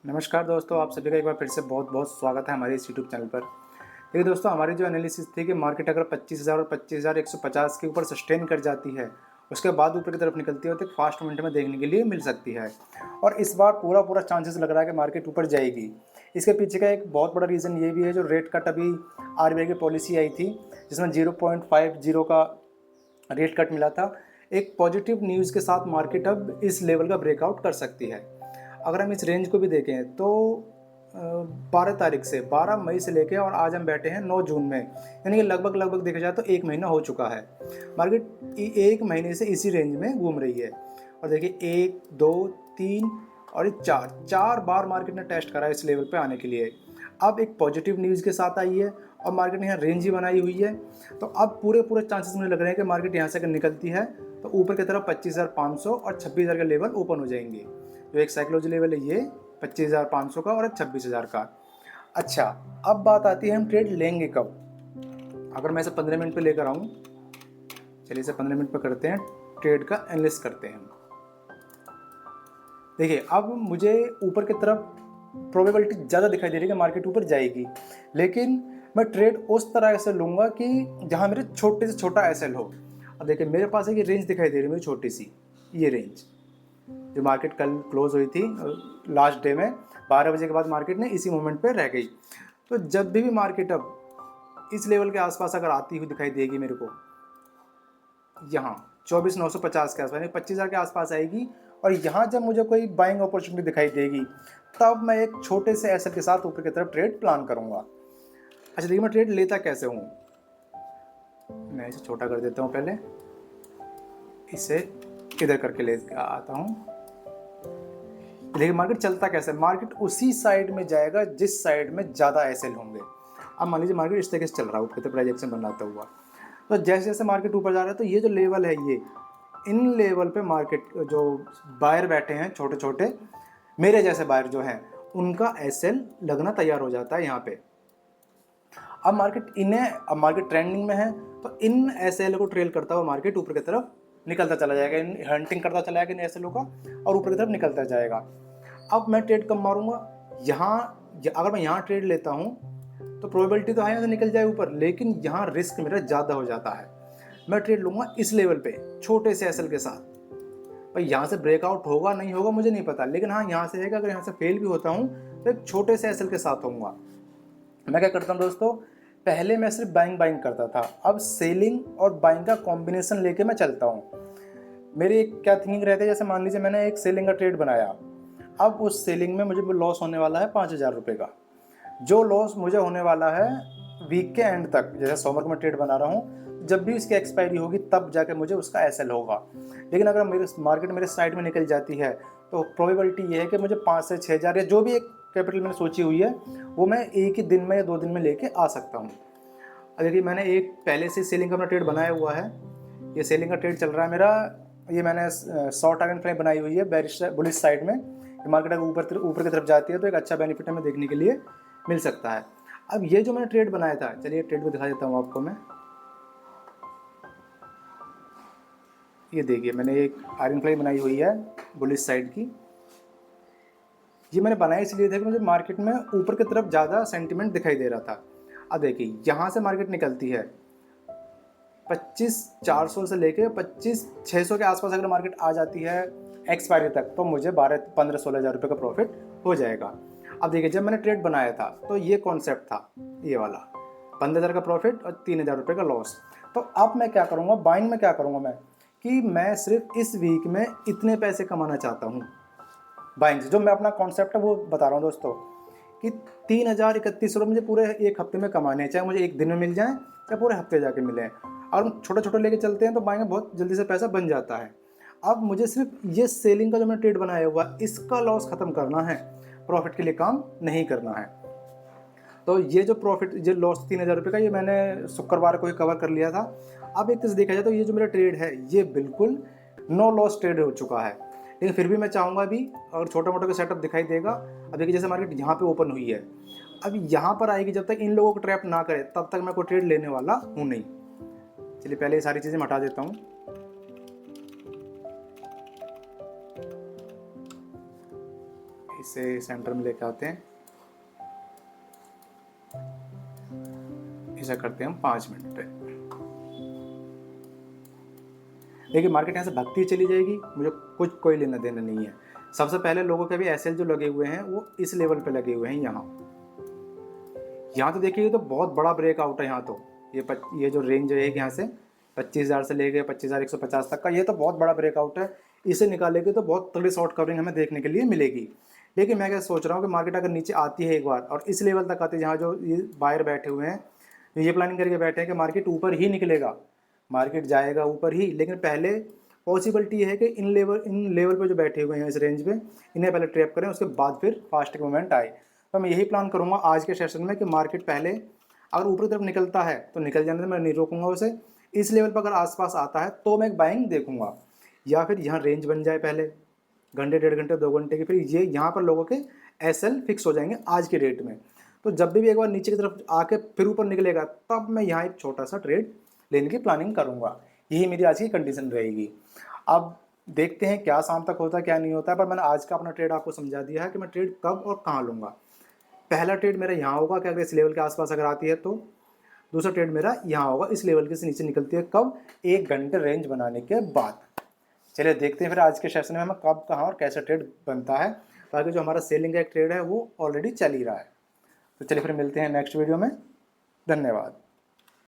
नमस्कार दोस्तों, आप सभी का एक बार फिर से बहुत बहुत स्वागत है हमारे इस यूट्यूब चैनल पर। देखिए दोस्तों, हमारी जो एनालिसिस थी कि मार्केट अगर 25,000 और 25,150 के ऊपर सस्टेन कर जाती है, उसके बाद ऊपर की तरफ निकलती है तो एक फास्ट मोमेंटम में देखने के लिए मिल सकती है। और इस बार पूरा चांसेस लग रहा है कि मार्केट ऊपर जाएगी। इसके पीछे का एक बहुत बड़ा रीज़न ये भी है, जो रेट कट अभी आरबीआई की पॉलिसी आई थी, जिसमें 0.50 का रेट कट मिला था। एक पॉजिटिव न्यूज़ के साथ मार्केट अब इस लेवल का ब्रेकआउट कर सकती है। अगर हम इस रेंज को भी देखें तो 12 मई से लेके और आज हम बैठे हैं 9 जून में, यानी कि लगभग देखा जाए तो 1 महीना हो चुका है। मार्केट 1 महीने से इसी रेंज में घूम रही है। और देखिए 1, 2, 3 और 4 बार मार्केट ने टेस्ट करा इस लेवल पे आने के लिए। अब एक पॉजिटिव न्यूज़ के साथ आई है और मार्केट ने यहाँ रेंज ही बनाई हुई है। तो अब पूरे चांसेस मुझे लग रहे हैं कि मार्केट यहाँ से अगर निकलती है तो ऊपर की तरफ 25,500 और 26,000 के लेवल ओपन हो जाएंगे। जो एक साइकोलॉजी लेवल है ये 25,500 का और 26,000 का। अच्छा, अब बात आती है हम ट्रेड लेंगे कब। अगर मैं इसे 15 मिनट पे लेकर आऊँ, चलिए इसे 15 मिनट पे करते हैं, ट्रेड का एनालिसिस करते हैं। देखिए अब मुझे ऊपर की तरफ प्रोबेबिलिटी ज़्यादा दिखाई दे रही है कि मार्केट ऊपर जाएगी, लेकिन मैं ट्रेड उस तरह से लूँगा कि जहाँ मेरे छोटे से छोटा एसएल हो। अब देखिए मेरे पास एक रेंज दिखाई दे रही है, मेरी छोटी सी ये रेंज जो मार्केट कल क्लोज हुई थी लास्ट डे में 12 बजे के बाद मार्केट ने इसी मोमेंट पे रह गई। तो जब भी मार्केट अब इस लेवल के आसपास अगर आती हुई दिखाई देगी मेरे को, यहाँ 24,950 के आसपास यानी 25,000 के आसपास आएगी, और यहाँ जब मुझे कोई बाइंग अपॉर्चुनिटी दिखाई देगी तब मैं एक छोटे से एसएल के साथ ऊपर की तरफ ट्रेड प्लान करूँगा। अच्छा देखिए मैं ट्रेड लेता कैसे हूँ, मैं इसे छोटा कर देता हूँ, पहले इसे इधर करके ले आता हूँ। देखिए मार्केट चलता कैसे, मार्केट उसी साइड में जाएगा जिस साइड में ज़्यादा एसएल होंगे। अब मान लीजिए मार्केट इस तरीके से चल रहा है ऊपर, तो प्रोजेक्शन बनाता हुआ, तो जैसे जैसे मार्केट ऊपर जा रहा है तो ये जो लेवल है, ये इन लेवल पे मार्केट जो बायर बैठे हैं छोटे छोटे मेरे जैसे बायर जो हैं, उनका एसएल लगना तैयार हो जाता है यहाँ पे। अब मार्केट ट्रेंडिंग में है, तो इन एसएल को ट्रेल करता हुआ मार्केट ऊपर की तरफ निकलता चला जाएगा, इन हंटिंग करता चला जाएगा इन एसएल का और ऊपर की तरफ निकलता जाएगा। अब मैं ट्रेड कब मारूंगा, यहाँ अगर मैं यहाँ ट्रेड लेता हूँ तो प्रोबेबिलिटी तो है यहाँ से निकल जाए ऊपर, लेकिन यहाँ रिस्क मेरा ज़्यादा हो जाता है। मैं ट्रेड लूँगा इस लेवल पे छोटे से एसएल के साथ। भाई यहाँ से ब्रेकआउट होगा नहीं होगा मुझे नहीं पता, लेकिन हाँ यहाँ से है कि अगर यहाँ से फेल भी होता हूँ तो एक छोटे से एसएल के साथ होऊंगा। मैं क्या करता हूँ दोस्तों, पहले मैं सिर्फ बाइंग करता था, अब सेलिंग और बाइंग का कॉम्बिनेशन लेके मैं चलता हूँ। मेरी एक क्या थिंकिंग रहती है, जैसे मान लीजिए मैंने एक सेलिंग का ट्रेड बनाया, अब उस सेलिंग में मुझे लॉस होने वाला है 5,000 रुपये का। जो लॉस मुझे होने वाला है वीक के एंड तक, जैसे सोमवार को मैं ट्रेड बना रहा हूँ, जब भी इसकी एक्सपायरी होगी तब जाके मुझे उसका एसएल होगा। लेकिन अगर मेरे मार्केट मेरे साइड में निकल जाती है तो प्रोबेबिलिटी ये है कि मुझे 5 से 6,000 या जो भी एक कैपिटल मैंने सोची हुई है वो मैं एक ही दिन में या 2 दिन में लेके आ सकता हूँ। देखिए मैंने एक पहले से सेलिंग का अपना ट्रेड बनाया हुआ है, ये सेलिंग का ट्रेड चल रहा है मेरा। ये मैंने शॉर्ट टारगेट फ्रेम बनाई हुई है बेरिश बुलिश साइड में, मार्केट अगर ऊपर की तरफ जाती है तो एक अच्छा बेनिफिट हमें देखने के लिए मिल सकता है। अब ये जो मैंने ट्रेड बनाया था, चलिए ट्रेड को दिखा देता हूँ आपको मैं। ये देखिए मैंने एक आयरन फ्लाई बनाई हुई है बुलिश साइड की। ये मैंने बनाया इसलिए था कि मुझे मार्केट में ऊपर की तरफ ज़्यादा सेंटिमेंट दिखाई दे रहा था। अब देखिए यहाँ से मार्केट निकलती है 25,400 से लेके 25,600 के आसपास अगर मार्केट आ जाती है एक्सपायरी तक, तो मुझे 12-15-16 हज़ार रुपये का प्रॉफिट हो जाएगा। अब देखिए जब मैंने ट्रेड बनाया था तो ये कॉन्सेप्ट था, ये वाला 15,000 का प्रॉफिट और 3,000 रुपये का लॉस। तो अब मैं क्या करूँगा, बाइंग में क्या करूँगा मैं, कि मैं सिर्फ इस वीक में इतने पैसे कमाना चाहता हूँ बाइंग से। जो मैं अपना कॉन्सेप्ट है वो बता रहा हूँ दोस्तों, कि 3,031 रुपये मुझे पूरे एक हफ्ते में कमाने हैं, चाहे मुझे एक दिन में मिल जाए चाहे पूरे हफ्ते जाके मिले। और हम छोटे छोटे लेके चलते हैं तो बाइंग में बहुत जल्दी से पैसा बन जाता है। अब मुझे सिर्फ ये सेलिंग का जो मैंने ट्रेड बनाया हुआ इसका लॉस ख़त्म करना है, प्रॉफिट के लिए काम नहीं करना है। तो ये जो प्रॉफिट जो लॉस 3,000 रुपये का, ये मैंने शुक्रवार को ही कवर कर लिया था। अब एक तरह से देखा जाए तो ये जो मेरा ट्रेड है ये बिल्कुल नो लॉस ट्रेड हो चुका है, लेकिन फिर भी मैं चाहूँगा भी और छोटा मोटा का सेटअप दिखाई देगा। अब देखिए जैसे मार्केट यहाँ पे ओपन हुई है, अब यहाँ पर आएगी, जब तक इन लोगों को ट्रैप ना करे तब तक मैं कोई ट्रेड लेने वाला हूँ नहीं। चलिए पहले ये सारी चीज़ें हटा देता हूँ। इसे सेंटर में लेके आते हैं, ऐसा करते हैं हम 5 मिनट पे। देखिए मार्केट यहाँ से भागती ही चली जाएगी, मुझे कुछ कोई लेना देना नहीं है। सबसे पहले लोगों के भी एसएल जो लगे हुए हैं वो इस लेवल पे लगे हुए हैं। यहाँ तो देखिए ये तो बहुत बड़ा ब्रेकआउट है। यहाँ तो ये जो रेंज है यहाँ से 25,000 से लेके 25,150 तक का, ये तो बहुत बड़ा ब्रेकआउट है। इसे निकालेंगे तो बहुत तगड़ी शॉर्ट कवरिंग हमें देखने के लिए मिलेगी। लेकिन मैं क्या सोच रहा हूँ कि मार्केट अगर नीचे आती है एक बार और इस लेवल तक आती है जहाँ जो ये बायर बैठे हुए हैं, ये प्लानिंग करके बैठे हैं कि मार्केट ऊपर ही निकलेगा, मार्केट जाएगा ऊपर ही। लेकिन पहले पॉसिबिलिटी है कि इन लेवल पे जो बैठे हुए हैं इस रेंज पे, इन्हें पहले ट्रैप करें, उसके बाद फिर फास्ट मूवमेंट आए। तो मैं यही प्लान करूँगा आज के सेशन में कि मार्केट पहले अगर ऊपर तरफ निकलता है तो निकल जाने से मैं नहीं रोकूंगा उसे। इस लेवल पर अगर आसपास आता है तो मैं एक बाइंग देखूंगा, या फिर यहाँ रेंज बन जाए पहले घंटे, 1.5 घंटे, 2 घंटे की, फिर ये यहाँ पर लोगों के एसएल फिक्स हो जाएंगे आज के रेट में। तो जब भी एक बार नीचे की तरफ आके फिर ऊपर निकलेगा तब मैं यहाँ एक छोटा सा ट्रेड लेने की प्लानिंग करूँगा। यही मेरी आज की कंडीशन रहेगी। अब देखते हैं क्या शाम तक होता है क्या नहीं होता है, पर मैंने आज का अपना ट्रेड आपको समझा दिया है कि मैं ट्रेड कब और कहाँ लूँगा। पहला ट्रेड मेरा यहाँ होगा कि अगर इस लेवल के आसपास अगर आती है तो। दूसरा ट्रेड मेरा यहाँ होगा इस लेवल के से नीचे निकलती है कब, 1 घंटे रेंज बनाने के बाद। चलिए देखते हैं फिर आज के सेशन में हमें कब, कहाँ और कैसा ट्रेड बनता है। बाकी जो हमारा सेलिंग का एक ट्रेड है वो ऑलरेडी चल ही रहा है। तो चलिए फिर मिलते हैं नेक्स्ट वीडियो में। धन्यवाद।